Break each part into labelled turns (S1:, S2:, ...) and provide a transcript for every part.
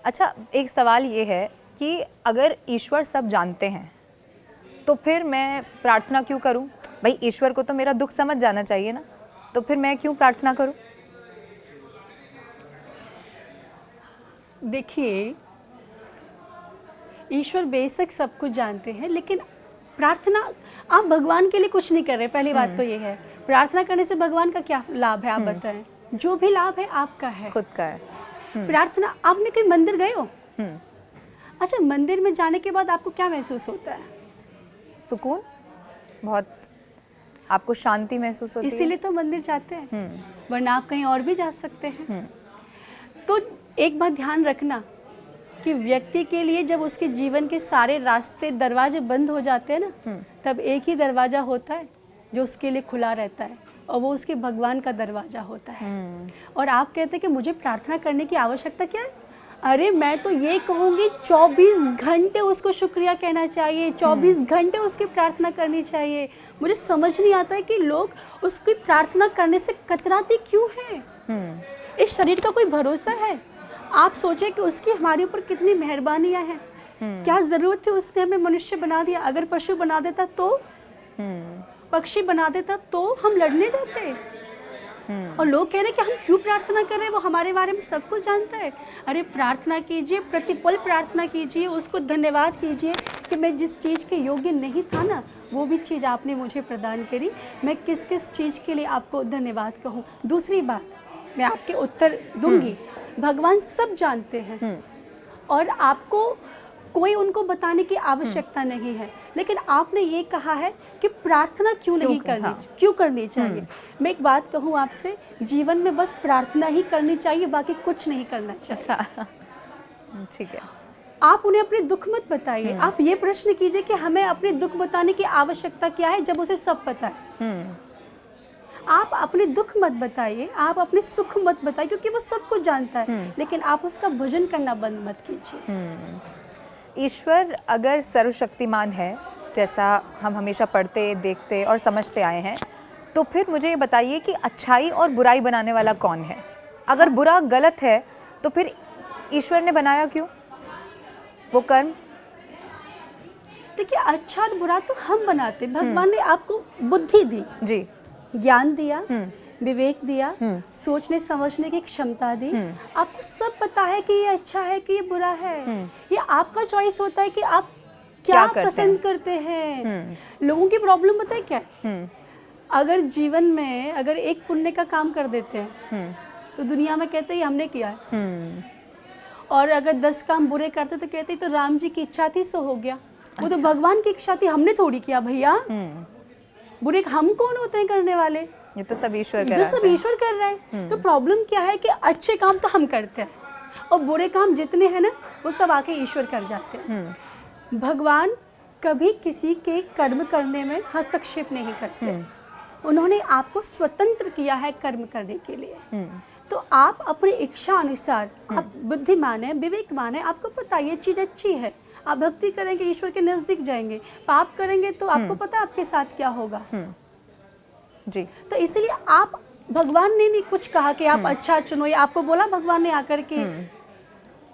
S1: अच्छा, एक सवाल ये है कि अगर ईश्वर सब जानते हैं तो फिर मैं प्रार्थना क्यों करूं? भाई ईश्वर को तो मेरा दुख समझ जाना चाहिए ना, तो फिर मैं क्यों प्रार्थना करूं?
S2: देखिए, ईश्वर बेशक सब कुछ जानते हैं, लेकिन प्रार्थना, आप भगवान के लिए कुछ नहीं कर रहे। पहली बात तो ये है, प्रार्थना करने से भगवान का क्या लाभ है आप बताएं? जो भी लाभ है आपका है,
S1: खुद का है।
S2: प्रार्थना। आपने कहीं मंदिर गए हो? अच्छा, मंदिर में जाने के बाद आपको क्या महसूस होता है?
S1: सुकून, बहुत आपको शांति महसूस होती है।
S2: इसीलिए तो मंदिर जाते हैं, वरना आप कहीं और भी जा सकते हैं। तो एक बात ध्यान रखना कि व्यक्ति के लिए जब उसके जीवन के सारे रास्ते, दरवाजे बंद हो जाते हैं ना, तब एक ही दरवाजा होता है जो उसके लिए खुला रहता है, और वो उसके भगवान का दरवाजा होता है। और आप कहते हैं कि मुझे प्रार्थना करने की आवश्यकता क्या है? अरे मैं तो ये कहूँगी 24 घंटे उसको शुक्रिया कहना चाहिए, 24 घंटे उसकी प्रार्थना करनी चाहिए। मुझे समझ नहीं आता है कि लोग उसकी प्रार्थना करने से कतराते क्यों हैं। इस शरीर का कोई भरोसा है? आप सोचें कि उसकी हमारे ऊपर कितनी मेहरबानियां हैं। क्या जरूरत थी उसने हमें मनुष्य बना दिया? अगर पशु बना देता तो, पक्षी बना देता तो हम लड़ने जाते। और लोग कह रहे हैं कि हम क्यों प्रार्थना कर रहे हैं, वो हमारे बारे में सब कुछ जानता है। अरे प्रार्थना कीजिए, प्रतिपल प्रार्थना कीजिए, उसको धन्यवाद कीजिए कि मैं जिस चीज़ के योग्य नहीं था ना, वो भी चीज़ आपने मुझे प्रदान करी। मैं किस किस चीज़ के लिए आपको धन्यवाद कहूँ। दूसरी बात, मैं आपके उत्तर दूंगी, भगवान सब जानते हैं और आपको कोई उनको बताने की आवश्यकता नहीं है, लेकिन आपने ये कहा है कि प्रार्थना क्यों करनी चाहिए। मैं एक बात कहूँ आपसे, जीवन में बस प्रार्थना ही करनी चाहिए, बाकी कुछ नहीं करना चाहिए।
S1: अच्छा, ठीक है।
S2: आप उन्हें अपने दुख मत बताइए। आप ये प्रश्न कीजिए कि हमें अपने दुख बताने की आवश्यकता क्या है, जब उसे सब पता है। आप अपने दुख मत बताइए, आप अपने सुख मत बताइए, क्योंकि वो सब कुछ जानता है, लेकिन आप उसका भजन करना बंद मत कीजिए।
S1: ईश्वर अगर सर्वशक्तिमान है, जैसा हम हमेशा पढ़ते, देखते और समझते आए हैं, तो फिर मुझे ये बताइए कि अच्छाई और बुराई बनाने वाला कौन है? अगर बुरा गलत है तो फिर ईश्वर ने बनाया क्यों वो कर्म?
S2: देखिए, अच्छा और बुरा तो हम बनाते, भगवान ने आपको बुद्धि दी
S1: जी,
S2: ज्ञान दिया, विवेक दिया, सोचने समझने की क्षमता दी। आपको सब पता है कि ये अच्छा है कि ये बुरा है। ये आपका चॉइस होता है कि आप क्या पसंद करते हैं। लोगों की प्रॉब्लम पता है क्या? अगर जीवन में अगर एक पुण्य का काम कर देते हैं तो दुनिया में कहते हैं हमने किया है, और अगर 10 काम बुरे करते तो कहते तो राम जी की इच्छा थी सो हो गया। वो तो भगवान की इच्छा थी, हमने थोड़ी किया भैया। बुरे हम कौन होते हैं करने वाले?
S1: ये तो सब ईश्वर
S2: कर रहा है। तो प्रॉब्लम क्या है कि अच्छे काम तो हम करते हैं और बुरे काम जितने हैं ना, वो सब आके ईश्वर कर जाते हैं। भगवान कभी किसी के कर्म करने में हस्तक्षेप नहीं करते। उन्होंने आपको स्वतंत्र किया है कर्म करने के लिए। तो आप अपनी इच्छा अनुसार, आप बुद्धिमान है, विवेकमान है, आपको पता ये चीज़ अच्छी है, आप भक्ति करेंगे, ईश्वर के नजदीक जाएंगे। पाप करेंगे तो आपको पता आपके साथ क्या होगा।
S1: जी।
S2: तो इसलिए आप, भगवान ने नहीं कुछ कहा कि आप अच्छा चुनो, या आपको बोला भगवान ने आकर के,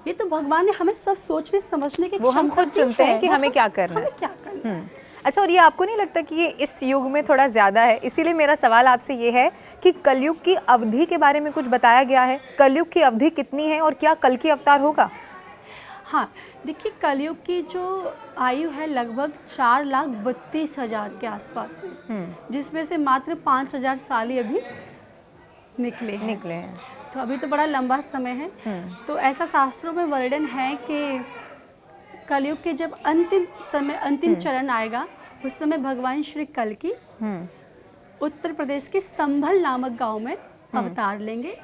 S2: ये तो भगवान ने हमें सब सोचने समझने की,
S1: वो हम खुद चुनते हैं कि हमें क्या करना है। अच्छा, और ये आपको नहीं लगता कि ये इस युग में थोड़ा ज़्यादा है? इसीलिए मेरा सवाल आपसे ये है कि कलयुग की अवधि के बारे में कुछ बताया गया है? कलयुग की अवधि कितनी है और क्या कल की अवतार होगा?
S2: हाँ, देखिए, कलयुग की जो आयु है लगभग 4,32,000 के आसपास है, जिसमें से मात्र 5,000 साल ही अभी निकले हैं। तो अभी तो बड़ा लंबा समय है। तो ऐसा शास्त्रों में वर्णन है कि कलयुग के जब अंतिम समय, अंतिम चरण आएगा, उस समय भगवान श्री कल्कि उत्तर प्रदेश के संभल नामक गांव में अवतार लेंगे।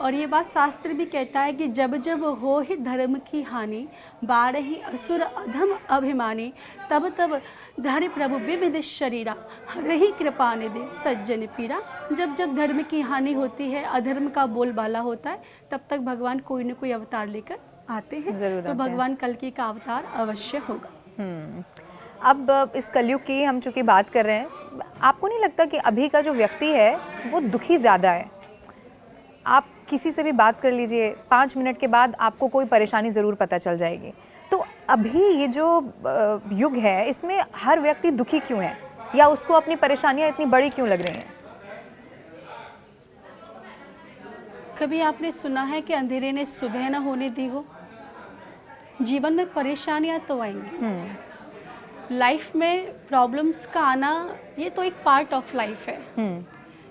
S2: और ये बात शास्त्र भी कहता है कि जब जब हो ही धर्म की हानि, बाढ़ ही असुर अधम अभिमानी, तब तब धरि प्रभु विविध शरीरा, रही कृपा निधि सज्जन पीरा। जब जब धर्म की हानि होती है, अधर्म का बोलबाला होता है, तब तक भगवान कोई न कोई अवतार लेकर आते हैं। तो भगवान कल्कि का अवतार अवश्य होगा।
S1: अब इस कलयुग की हम चूंकि बात कर रहे हैं, आपको नहीं लगता कि अभी का जो व्यक्ति है वो दुखी ज़्यादा है? आप किसी से भी बात कर लीजिए, 5 मिनट के बाद आपको कोई परेशानी ज़रूर पता चल जाएगी। तो अभी ये जो युग है, इसमें हर व्यक्ति दुखी क्यों है, या उसको अपनी परेशानियां इतनी बड़ी क्यों लग रही हैं?
S2: कभी आपने सुना है कि अंधेरे ने सुबह न होने दी हो? जीवन में परेशानियां तो आएंगी, लाइफ में प्रॉब्लम्स का आना ये तो एक पार्ट ऑफ लाइफ है,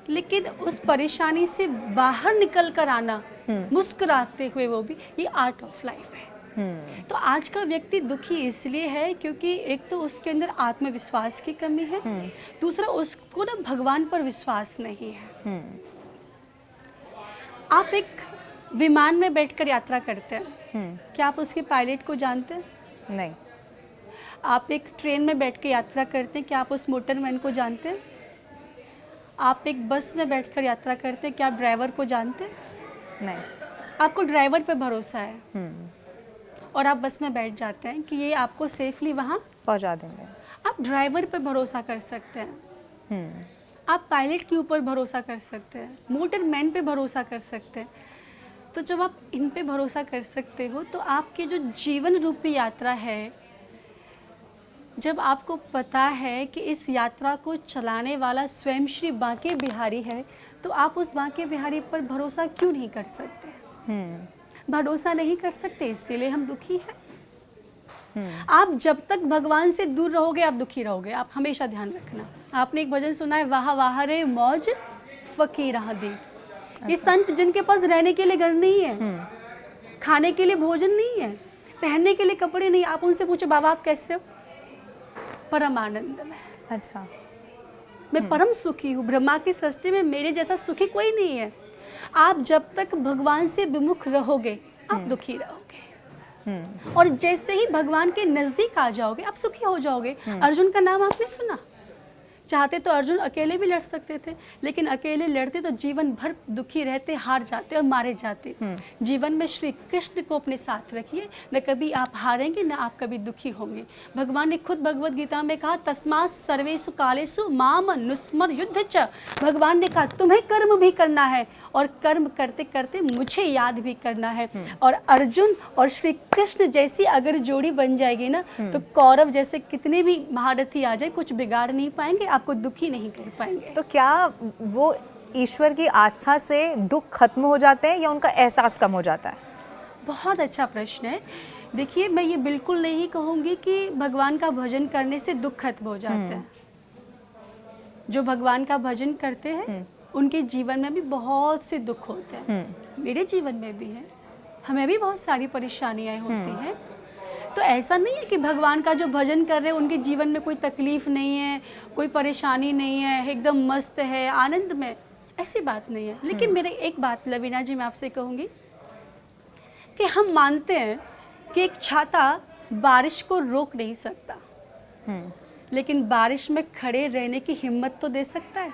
S2: लेकिन उस परेशानी से बाहर निकल कर आना मुस्कुराते हुए, वो भी ये आर्ट ऑफ लाइफ है। तो आज का व्यक्ति दुखी इसलिए है क्योंकि एक तो उसके अंदर आत्मविश्वास की कमी है, दूसरा उसको ना भगवान पर विश्वास नहीं है। आप एक विमान में बैठकर यात्रा करते हैं, क्या आप उसके पायलट को जानते हैं?
S1: नहीं।
S2: आप एक ट्रेन में बैठ के यात्रा करते हैं, क्या आप उस मोटरमैन को जानते हैं? आप एक बस में बैठकर यात्रा करते हैं, क्या आप ड्राइवर को जानते हैं?
S1: नहीं।
S2: आपको ड्राइवर पे भरोसा है और आप बस में बैठ जाते हैं कि ये आपको सेफली वहाँ
S1: पहुंचा देंगे।
S2: आप ड्राइवर पे भरोसा कर सकते हैं, आप पायलट के ऊपर भरोसा कर सकते हैं, मोटरमैन पे भरोसा कर सकते हैं। तो जब आप इन पे भरोसा कर सकते हो तो आपके जो जीवन रूपी यात्रा है, जब आपको पता है कि इस यात्रा को चलाने वाला स्वयं श्री बांके बिहारी है, तो आप उस बांके बिहारी पर भरोसा क्यों नहीं कर सकते? भरोसा नहीं कर सकते, इसीलिए हम दुखी हैं। आप जब तक भगवान से दूर रहोगे आप दुखी रहोगे। आप हमेशा ध्यान रखना, आपने एक भजन सुना है, वाह वाह रे मौज फकीर दी। ये संत जिनके पास रहने के लिए घर नहीं है, खाने के लिए भोजन नहीं है, पहनने के लिए कपड़े नहीं, आप उनसे पूछो बाबा आप कैसे हो? परम आनंद में।
S1: अच्छा।
S2: मैं परम सुखी हूँ, ब्रह्मा की सृष्टि में मेरे जैसा सुखी कोई नहीं है। आप जब तक भगवान से विमुख रहोगे आप दुखी रहोगे, और जैसे ही भगवान के नजदीक आ जाओगे आप सुखी हो जाओगे। अर्जुन का नाम आपने सुना? चाहते तो अर्जुन अकेले भी लड़ सकते थे, लेकिन अकेले लड़ते तो जीवन भर दुखी रहते, हार जाते और मारे जाते। जीवन में श्री कृष्ण को अपने साथ रखिए, न कभी आप हारेंगे न आप कभी दुखी होंगे। भगवान ने खुद भगवत गीता में कहा, तस्मात् सर्वेषु कालेषु माम नुस्मर युद्ध च। भगवान ने कहा तुम्हें कर्म भी करना है और कर्म करते करते मुझे याद भी करना है। और अर्जुन और श्री कृष्ण जैसी अगर जोड़ी बन जाएगी ना, तो कौरव जैसे कितने भी महारथी आ जाए कुछ बिगाड़ नहीं पाएंगे, आपको दुखी नहीं कर पाएंगे।
S1: तो क्या वो ईश्वर की आस्था से दुख खत्म हो जाते हैं या उनका एहसास कम हो जाता है?
S2: बहुत अच्छा प्रश्न है। देखिए, मैं ये बिल्कुल नहीं कहूँगी कि भगवान का भजन करने से दुख खत्म हो जाता है। जो भगवान का भजन करते हैं उनके जीवन में भी बहुत से दुख होते हैं, मेरे जीवन में भी है, हमें भी बहुत सारी परेशानियाँ होती हैं। तो ऐसा नहीं है कि भगवान का जो भजन कर रहे हैं उनके जीवन में कोई तकलीफ नहीं है, कोई परेशानी नहीं है, एकदम मस्त है, आनंद में, ऐसी बात नहीं है। लेकिन मेरे एक बात लवीना जी मैं आपसे कहूँगी कि हम मानते हैं कि एक छाता बारिश को रोक नहीं सकता, लेकिन बारिश में खड़े रहने की हिम्मत तो दे सकता है।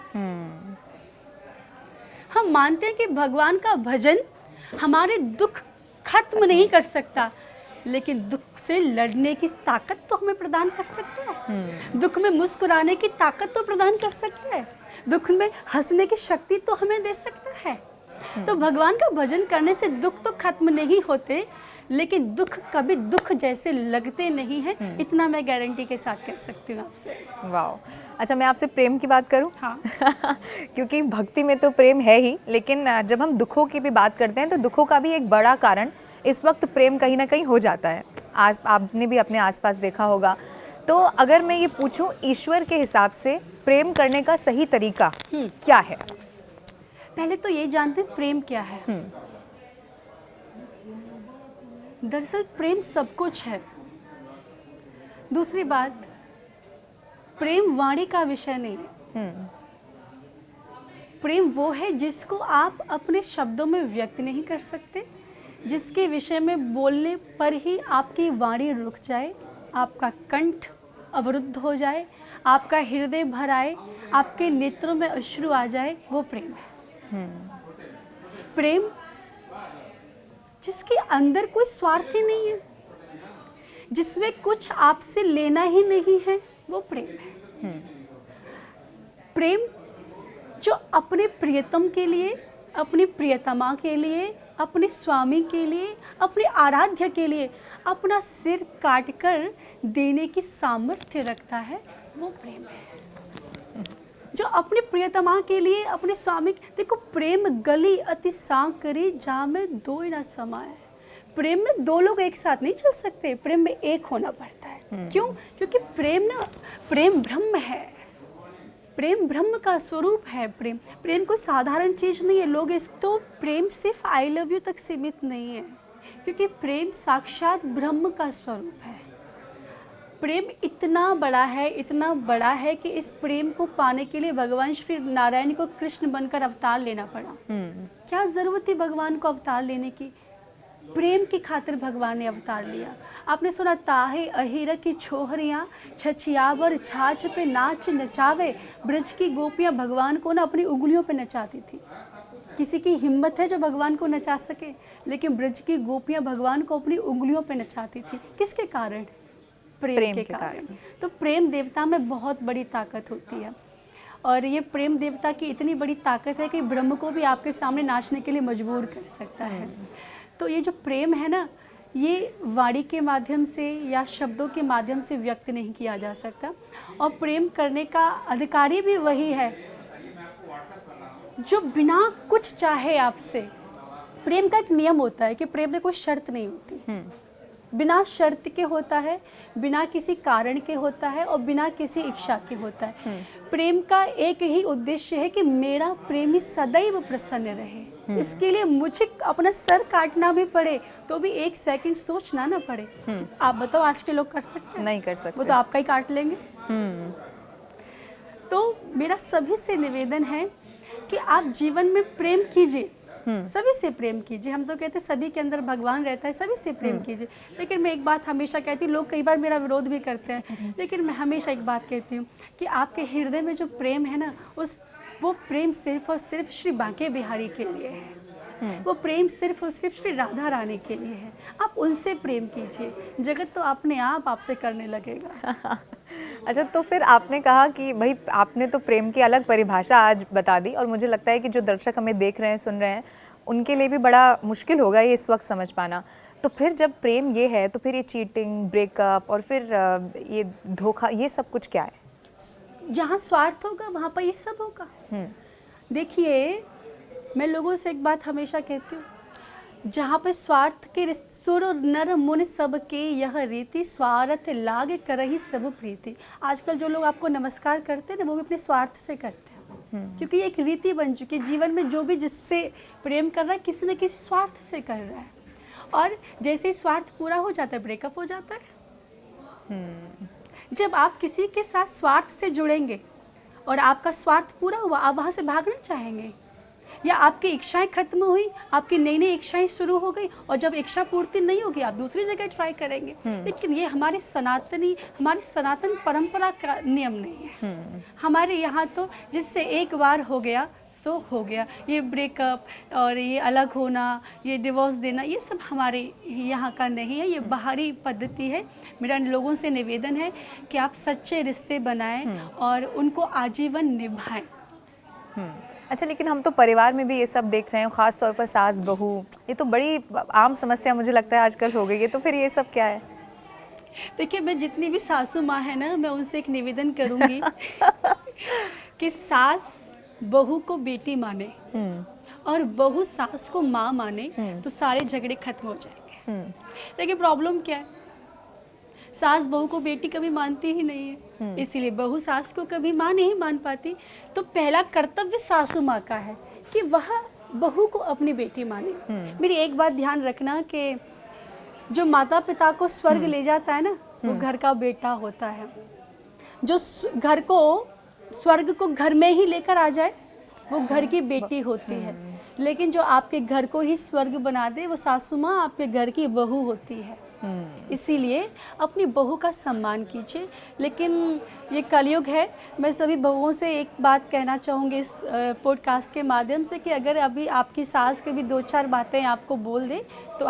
S2: हम मानते हैं कि भगवान का भजन हमारे दुख खत्म नहीं कर सकता, लेकिन दुख से लड़ने की ताकत तो हमें प्रदान कर सकता है। दुख में मुस्कुराने की ताकत तो प्रदान कर सकता है, दुख में हंसने की शक्ति तो हमें दे सकता है। तो भगवान का भजन करने से दुख तो खत्म नहीं होते, लेकिन दुख कभी दुख जैसे लगते नहीं हैं, इतना मैं गारंटी के साथ कह सकती हूँ आपसे।
S1: वाह। अच्छा, मैं आपसे प्रेम की बात करूँ?
S2: हाँ।
S1: क्योंकि भक्ति में तो प्रेम है ही, लेकिन जब हम दुखों की भी बात करते हैं तो दुखों का भी एक बड़ा कारण इस वक्त प्रेम कहीं ना कहीं हो जाता है। आज आपने भी अपने आसपास देखा होगा। तो अगर मैं ये पूछूं, ईश्वर के हिसाब से प्रेम करने का सही तरीका क्या है?
S2: पहले तो ये जानते हैं प्रेम क्या है। दरअसल प्रेम सब कुछ है। दूसरी बात, प्रेम वाणी का विषय नहीं है। प्रेम वो है जिसको आप अपने शब्दों में व्यक्त नहीं कर सकते, जिसके विषय में बोलने पर ही आपकी वाणी रुक जाए, आपका कंठ अवरुद्ध हो जाए, आपका हृदय भर आए, आपके नेत्रों में अश्रु आ जाए, वो प्रेम है। प्रेम जिसके अंदर कोई स्वार्थ ही नहीं है, जिसमें कुछ आपसे लेना ही नहीं है, वो प्रेम है। प्रेम जो अपने प्रियतम के लिए अपनी प्रियतमा के लिए, अपने स्वामी के लिए, अपने आराध्य के लिए अपना सिर काटकर देने की सामर्थ्य रखता है, वो प्रेम है। जो अपनी प्रियतमा के लिए, अपने स्वामी, देखो प्रेम गली अति सांकरी जहाँ में दो ही ना समाए। प्रेम में दो लोग एक साथ नहीं चल सकते, प्रेम में एक होना पड़ता है। क्यों? क्योंकि प्रेम ब्रह्म है, प्रेम ब्रह्म का स्वरूप है। प्रेम कोई साधारण चीज नहीं है। लोग इस तो प्रेम सिर्फ आई लव यू तक सीमित नहीं है, क्योंकि प्रेम साक्षात ब्रह्म का स्वरूप है। प्रेम इतना बड़ा है कि इस प्रेम को पाने के लिए भगवान श्री नारायण को कृष्ण बनकर अवतार लेना पड़ा। क्या जरूरत थी भगवान को अवतार लेने की? प्रेम की खातिर भगवान ने अवतार लिया। आपने सुना, ताहे अहिर की छोहरियाँ छछियावर छाछ पे नाच नचावे। ब्रज की गोपियाँ भगवान को ना अपनी उंगलियों पे नचाती थी। किसी की हिम्मत है जो भगवान को नचा सके? लेकिन ब्रज की गोपियाँ भगवान को अपनी उंगलियों पे नचाती थी। किसके कारण? प्रेम के कारण। तो प्रेम देवता में बहुत बड़ी ताकत होती है, और ये प्रेम देवता की इतनी बड़ी ताकत है कि ब्रह्म को भी आपके सामने नाचने के लिए मजबूर कर सकता है। तो ये जो प्रेम है ना, ये वाणी के माध्यम से या शब्दों के माध्यम से व्यक्त नहीं किया जा सकता, और प्रेम करने का अधिकारी भी वही है जो बिना कुछ चाहे आपसे। प्रेम का एक नियम होता है कि प्रेम में कोई शर्त नहीं होती, बिना शर्त के होता है, बिना किसी कारण के होता है, और बिना किसी इच्छा के होता है। प्रेम का एक ही उद्देश्य है कि मेरा प्रेमी सदैव प्रसन्न रहे। इसके लिए मुझे अपना सर काटना भी पड़े तो भी एक सेकंड सोचना ना पड़े। आप बताओ, आज के लोग कर सकते हैं?
S1: नहीं कर सकते।
S2: वो तो आपका ही काट लेंगे। तो मेरा सभी से निवेदन है कि आप जीवन में प्रेम कीजिए, सभी से प्रेम कीजिए। हम तो कहते हैं सभी के अंदर भगवान रहता है, सभी से प्रेम कीजिए। लेकिन मैं एक बात हमेशा कहती हूँ, लोग कई बार मेरा विरोध भी करते हैं, लेकिन मैं हमेशा एक बात कहती हूँ कि आपके हृदय में जो प्रेम है ना, वो प्रेम सिर्फ और सिर्फ श्री बांके बिहारी के लिए है। वो प्रेम सिर्फ और सिर्फ श्री राधा रानी के लिए है। आप उनसे प्रेम कीजिए, जगत तो अपने आप आपसे करने लगेगा।
S1: अच्छा, तो फिर आपने कहा कि भाई आपने तो प्रेम की अलग परिभाषा आज बता दी, और मुझे लगता है कि जो दर्शक हमें देख रहे हैं, सुन रहे हैं, उनके लिए भी बड़ा मुश्किल होगा ये इस वक्त समझ पाना। तो फिर जब प्रेम ये है, तो फिर ये चीटिंग, ब्रेकअप और फिर ये धोखा, ये सब कुछ क्या है?
S2: जहाँ स्वार्थ होगा वहाँ पर ये सब होगा। देखिए, मैं लोगों से एक बात हमेशा कहती हूँ, जहाँ पे स्वार्थ के सुर नर मुन सब के यह रीति, स्वार्थ लागे करही सब प्रीति। आजकल जो लोग आपको नमस्कार करते हैं ना, वो भी अपने स्वार्थ से करते हैं, क्योंकि ये एक रीति बन चुकी है। जीवन में जो भी जिससे प्रेम कर रहा है, किसी न किसी स्वार्थ से कर रहा है, और जैसे ही स्वार्थ पूरा हो जाता है, ब्रेकअप हो जाता है। जब आप किसी के साथ स्वार्थ से जुड़ेंगे और आपका स्वार्थ पूरा हुआ, आप वहाँ से भागना चाहेंगे, या आपकी इच्छाएं खत्म हुई, आपकी नई नई इच्छाएं शुरू हो गई, और जब इच्छा पूर्ति नहीं होगी, आप दूसरी जगह ट्राई करेंगे। लेकिन ये हमारे सनातन परंपरा का नियम नहीं है। हमारे यहाँ तो जिससे एक बार हो गया सो हो गया। ये ब्रेकअप और ये अलग होना, ये डिवोर्स देना, ये सब हमारे यहाँ का नहीं है, ये बाहरी पद्धति है। मेरा लोगों से निवेदन है कि आप सच्चे रिश्ते बनाएं और उनको आजीवन निभाएं।
S1: अच्छा, लेकिन हम तो परिवार में भी ये सब देख रहे हैं, ख़ास तौर पर सास बहू, ये तो बड़ी आम समस्या मुझे लगता है आजकल हो गई है। तो फिर ये सब क्या है?
S2: देखिए, मैं जितनी भी सासू माँ है ना, मैं उनसे एक निवेदन करूँगी कि सास बहू को बेटी माने और बहू सास को माँ माने, तो सारे झगड़े खत्म हो जाएंगे। लेकिन प्रॉब्लम क्या है, सास बहू को बेटी कभी मानती ही नहीं है, इसीलिए बहू सास को कभी माँ नहीं मान पाती। तो पहला कर्तव्य सासू माँ का है कि वह बहू को अपनी बेटी माने। मेरी एक बात ध्यान रखना कि जो माता पिता को स्वर्ग ले जाता है ना, वो घर का बेटा होता है। जो घर को स्वर्ग को घर में ही लेकर आ जाए, वो घर की बेटी होती है। लेकिन जो आपके घर को ही स्वर्ग बना दे, वो सासू माँ आपके घर की बहू होती है। इसीलिए अपनी बहू का सम्मान कीजिए। लेकिन ये कलयुग है, मैं सभी बहुओं से एक बात कहना चाहूँगी इस पॉडकास्ट के माध्यम से कि अगर अभी आपकी सास के भी 2-4 बातें आपको बोल दे, तो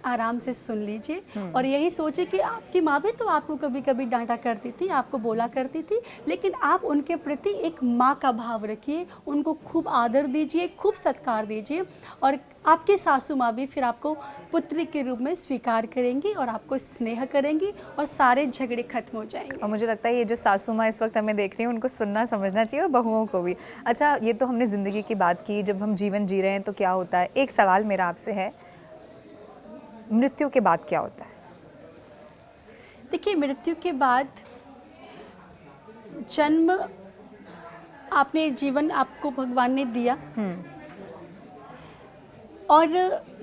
S2: आराम से सुन लीजिए और यही सोचिए कि आपकी माँ भी तो आपको कभी कभी डांटा करती थी, आपको बोला करती थी, लेकिन आप उनके प्रति एक माँ का भाव रखिए, उनको खूब आदर दीजिए, खूब सत्कार दीजिए और आपकी सासू माँ भी फिर आपको पुत्री के रूप में स्वीकार करेंगी और आपको स्नेह करेंगी और सारे झगड़े खत्म हो जाएंगे।
S1: और मुझे लगता है ये जो सासू माँ इस वक्त हमें देख रही हैं उनको सुनना समझना चाहिए और बहुओं को भी। अच्छा, ये तो हमने ज़िंदगी की बात की, जब हम जीवन जी रहे हैं तो क्या होता है। एक सवाल मेरा आपसे है, मृत्यु के बाद क्या होता है?
S2: देखिए, मृत्यु के बाद जन्म आपने जीवन आपको भगवान ने दिया और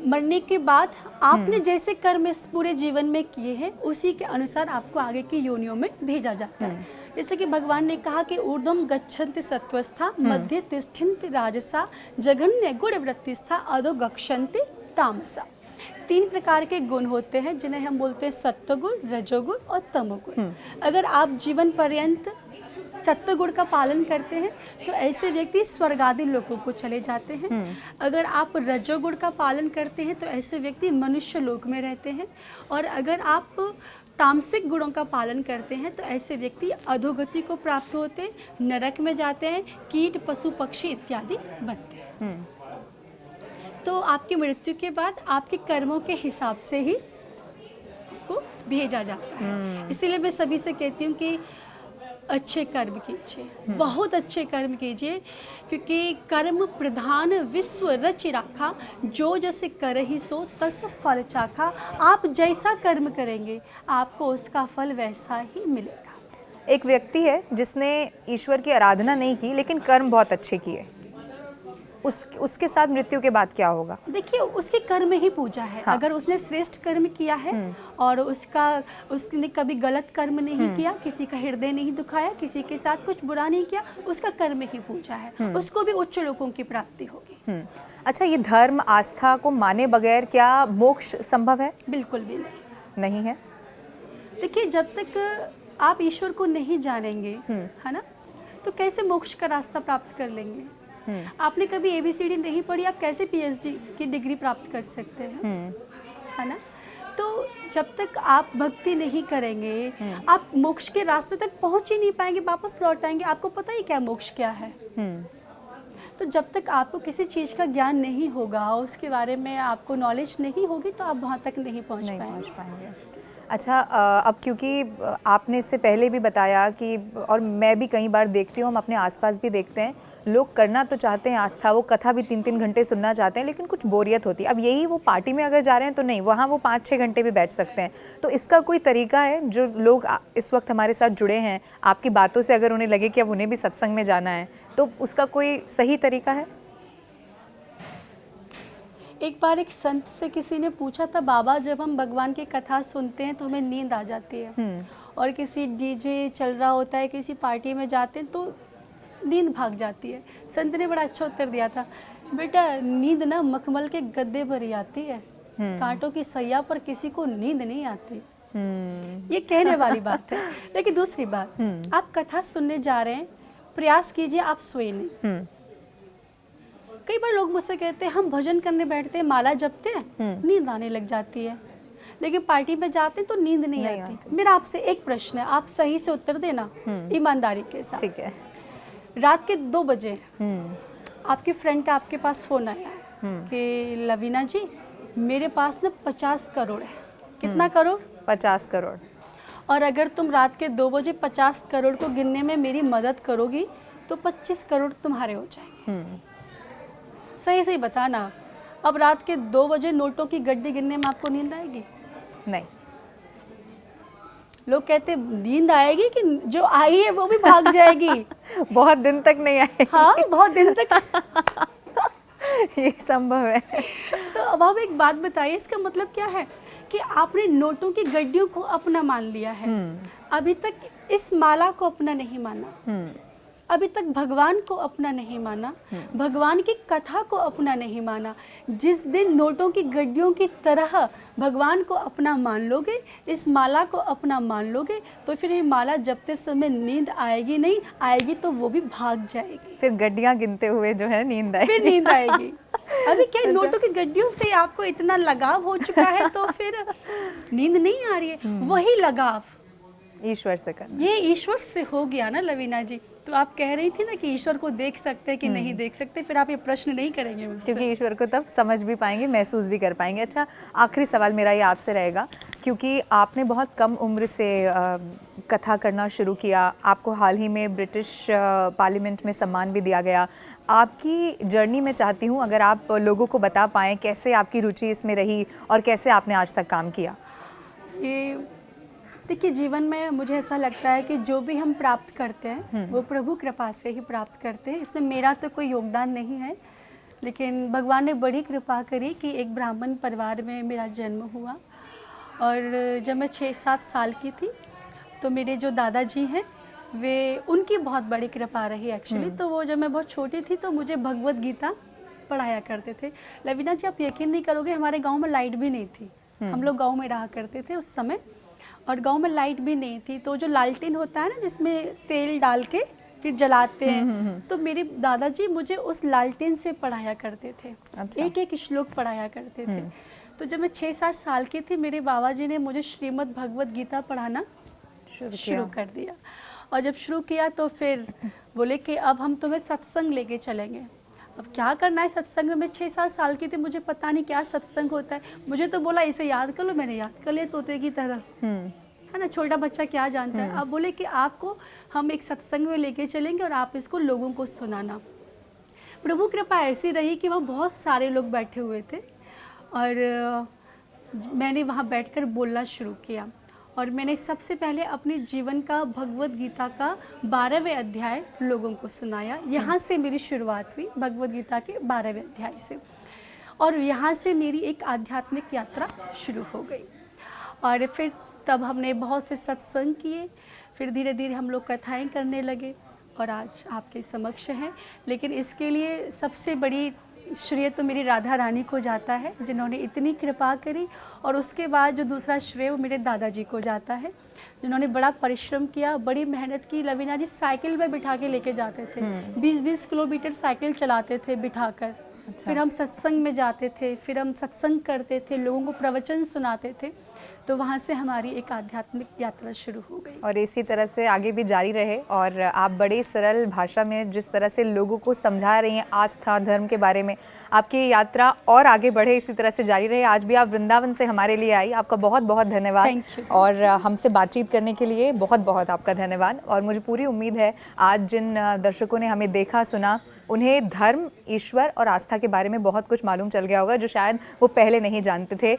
S2: मरने के बाद आपने जैसे कर्म इस पूरे जीवन में किए हैं उसी के अनुसार आपको आगे की योनियों में भेजा जाता है। जैसे कि भगवान ने कहा कि ऊर्ध्वं गच्छन्ति सत्वस्था मध्य तिष्ठन्ति राजसा जघन्य गुणवृत्तिस्था अधो गच्छन्ति तामसा। 3 प्रकार के गुण होते हैं जिन्हें हम बोलते हैं सत्वगुण, रजोगुण और तमोगुण। अगर आप जीवन पर्यंत सत्व गुण का पालन करते हैं तो ऐसे व्यक्ति स्वर्ग आदि लोकों को चले जाते हैं। अगर आप रजोगुण का पालन करते हैं तो ऐसे व्यक्ति मनुष्य लोक में रहते हैं और अगर आप तामसिक गुणों का पालन करते हैं तो ऐसे व्यक्ति अधोगति को प्राप्त होते हैं, नरक में जाते हैं, कीट पशु पक्षी इत्यादि बनते हैं। तो आपकी मृत्यु के बाद आपके कर्मों के हिसाब से ही आपको भेजा जाता है। इसीलिए मैं सभी से कहती हूँ कि अच्छे कर्म कीजिए, बहुत अच्छे कर्म कीजिए, क्योंकि कर्म प्रधान विश्व रचि राखा, जो जैसे कर ही सो तस फल चाखा। आप जैसा कर्म करेंगे आपको उसका फल वैसा ही मिलेगा।
S1: एक व्यक्ति है जिसने ईश्वर की आराधना नहीं की लेकिन कर्म बहुत अच्छे किए, उसके साथ मृत्यु के बाद क्या होगा?
S2: देखिए, उसके कर्म ही पूजा है। हाँ। अगर उसने श्रेष्ठ कर्म किया है और उसने कभी गलत कर्म नहीं किया, किसी का हृदय नहीं दुखाया, किसी के साथ कुछ बुरा नहीं किया, उसका कर्म ही पूजा है, उसको भी उच्च लोकों की प्राप्ति होगी।
S1: अच्छा, ये धर्म आस्था को माने बगैर क्या मोक्ष संभव है?
S2: बिल्कुल भी
S1: नहीं है।
S2: देखिए, जब तक आप ईश्वर को नहीं जानेंगे, है ना, तो कैसे मोक्ष का रास्ता प्राप्त कर लेंगे? आपने कभी ABCD नहीं पढ़ी, आप कैसे PhD की डिग्री प्राप्त कर सकते हैं? है ना। तो जब तक आप भक्ति नहीं करेंगे आप मोक्ष के रास्ते तक पहुंच ही नहीं पाएंगे, वापस लौट आएंगे। आपको पता ही क्या मोक्ष क्या है? तो जब तक आपको किसी चीज़ का ज्ञान नहीं होगा, उसके बारे में आपको नॉलेज नहीं होगी, तो आप वहाँ तक नहीं पहुँच पाएंगे।
S1: अच्छा, अब क्योंकि आपने इससे पहले भी बताया कि, और मैं भी कई बार देखती हूँ, हम अपने आसपास भी देखते हैं, लोग करना तो चाहते हैं आस्था, वो कथा भी 3-3 घंटे सुनना चाहते हैं, लेकिन कुछ बोरियत होती है। अब यही वो पार्टी में अगर जा रहे हैं तो नहीं, वहाँ वो 5-6 घंटे भी बैठ सकते हैं। तो इसका कोई तरीका है? जो लोग इस वक्त हमारे साथ जुड़े हैं, आपकी बातों से अगर उन्हें लगे कि अब उन्हें भी सत्संग में जाना है, तो उसका कोई सही तरीका है?
S2: एक बार एक संत से किसी ने पूछा था, बाबा जब हम भगवान की कथा सुनते हैं तो हमें नींद आ जाती है, और किसी डीजे चल रहा होता है, किसी पार्टी में जाते हैं तो नींद भाग जाती है। संत ने बड़ा अच्छा उत्तर दिया था, बेटा नींद ना मखमल के गद्दे पर ही आती है, कांटों की सैया पर किसी को नींद नहीं आती। ये कहने वाली बात है। लेकिन दूसरी बात, आप कथा सुनने जा रहे हैं, प्रयास कीजिए आप सोए नहीं। कई बार लोग मुझसे कहते हैं हम भजन करने बैठते हैं, माला जपते हैं, नींद आने लग जाती है, लेकिन पार्टी में जाते हैं तो नींद नहीं आती। मेरा आपसे एक प्रश्न है, आप सही से उत्तर देना ईमानदारी के साथ। ठीक है। रात के 2 बजे आपकी फ्रेंड का आपके पास फोन आया कि लवीना जी मेरे पास ना 50 करोड़ है। कितना करोड़? 50 करोड़। और अगर तुम रात के 2 बजे 50 करोड़ को गिनने में मेरी मदद करोगी तो 25 करोड़ तुम्हारे हो जाएंगे। सही सही बताना, अब रात के 2 बजे नोटों की गड्डी गिनने में आपको नींद आएगी? नहीं। लोग कहते नींद आएगी कि जो आई है वो भी भाग जाएगी। बहुत दिन तक नहीं आएगी। हाँ, बहुत दिन तक। ये संभव है। तो अब आप एक बात बताइए, इसका मतलब क्या है कि आपने नोटों की गड्डियों को अपना मान लिया है, अभी तक इस माला को अपना नहीं माना, अभी तक भगवान को अपना नहीं माना, भगवान की कथा को अपना नहीं माना। जिस दिन नोटों की गड्डियों की तरह भगवान को अपना मान लोगे, इस माला को अपना मान लोगे, तो फिर ये माला जपते समय नींद आएगी नहीं, आएगी तो वो भी भाग जाएगी। फिर गड्डियां गिनते हुए जो है नींद आएगी। फिर नींद आएगी। अभी क्या नोटों की गड्डियों से आपको इतना लगाव हो चुका है तो फिर नींद नहीं आ रही है। वही लगाव
S1: ईश्वर से करना।
S2: ये ईश्वर से हो गया ना लवीना जी। तो आप कह रही थी ना कि ईश्वर को देख सकते हैं कि नहीं देख सकते, फिर आप ये प्रश्न नहीं करेंगे मुझसे।
S1: क्योंकि ईश्वर को तब समझ भी पाएंगे, महसूस भी कर पाएंगे। अच्छा, आखिरी सवाल मेरा ये आपसे रहेगा, क्योंकि आपने बहुत कम उम्र से कथा करना शुरू किया, आपको हाल ही में ब्रिटिश पार्लियामेंट में सम्मान भी दिया गया। आपकी जर्नी में चाहती हूँ अगर आप लोगों को बता पाएँ कैसे आपकी रुचि इसमें रही और कैसे आपने आज तक काम किया।
S2: ये देखिए, जीवन में मुझे ऐसा लगता है कि जो भी हम प्राप्त करते हैं वो प्रभु कृपा से ही प्राप्त करते हैं। इसमें मेरा तो कोई योगदान नहीं है, लेकिन भगवान ने बड़ी कृपा करी कि एक ब्राह्मण परिवार में मेरा जन्म हुआ। और जब मैं 6-7 साल की थी तो मेरे जो दादाजी हैं वे, उनकी बहुत बड़ी कृपा रही एक्चुअली। तो वो जब मैं बहुत छोटी थी तो मुझे भगवत गीता पढ़ाया करते थे। लवीना जी, आप यकीन नहीं करोगे, हमारे गाँव में लाइट भी नहीं थी। हम लोग गाँव में रहा करते थे उस समय, और गांव में लाइट भी नहीं थी। तो जो लालटेन होता है ना जिसमें तेल डाल के फिर जलाते हैं, तो मेरे दादाजी मुझे उस लालटेन से पढ़ाया करते थे।
S1: अच्छा।
S2: एक एक श्लोक पढ़ाया करते थे। तो जब मैं 6-7 साल की थी मेरे बाबा जी ने मुझे श्रीमद् भगवत गीता पढ़ाना शुरू कर दिया। और जब शुरू किया तो फिर बोले कि अब हम तुम्हें सत्संग लेके चलेंगे। अब क्या करना है सत्संग में? मैं 6-7 साल की थी, मुझे पता नहीं क्या सत्संग होता है। मुझे तो बोला इसे याद कर लो, मैंने याद कर लिया तोते की तरह, है ना, छोटा बच्चा क्या जानता है। अब बोले कि आपको हम एक सत्संग में लेके चलेंगे और आप इसको लोगों को सुनाना। प्रभु कृपा ऐसी रही कि वहाँ बहुत सारे लोग बैठे हुए थे और मैंने वहाँ बैठकर बोलना शुरू किया। और मैंने सबसे पहले अपने जीवन का भगवत गीता का 12वें अध्याय लोगों को सुनाया। यहाँ से मेरी शुरुआत हुई भगवत गीता के 12वें अध्याय से, और यहाँ से मेरी एक आध्यात्मिक यात्रा शुरू हो गई। और फिर तब हमने बहुत से सत्संग किए, फिर धीरे धीरे हम लोग कथाएं करने लगे और आज आपके समक्ष हैं। लेकिन इसके लिए सबसे बड़ी श्रेय तो मेरी राधा रानी को जाता है जिन्होंने इतनी कृपा करी, और उसके बाद जो दूसरा श्रेय वो मेरे दादाजी को जाता है जिन्होंने बड़ा परिश्रम किया, बड़ी मेहनत की। लवीना जी साइकिल में बिठा के लेके जाते थे, 20-20 किलोमीटर साइकिल चलाते थे बिठाकर। अच्छा। फिर हम सत्संग में जाते थे, फिर हम सत्संग करते थे, लोगों को प्रवचन सुनाते थे। तो वहाँ से हमारी एक आध्यात्मिक यात्रा शुरू हो गई
S1: और इसी तरह से आगे भी जारी रहे। और आप बड़े सरल भाषा में जिस तरह से लोगों को समझा रही हैं आस्था धर्म के बारे में, आपकी यात्रा और आगे बढ़े, इसी तरह से जारी रहे। आज भी आप वृंदावन से हमारे लिए आई, आपका बहुत बहुत धन्यवाद। और हमसे बातचीत करने के लिए बहुत बहुत आपका धन्यवाद। और मुझे पूरी उम्मीद है आज जिन दर्शकों ने हमें देखा सुना उन्हें धर्म, ईश्वर और आस्था के बारे में बहुत कुछ मालूम चल गया होगा जो शायद वो पहले नहीं जानते थे।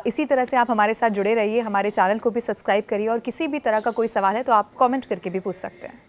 S1: इसी तरह से आप हमारे साथ जुड़े रहिए, हमारे चैनल को भी सब्सक्राइब करिए और किसी भी तरह का कोई सवाल है तो आप कमेंट करके भी पूछ सकते हैं।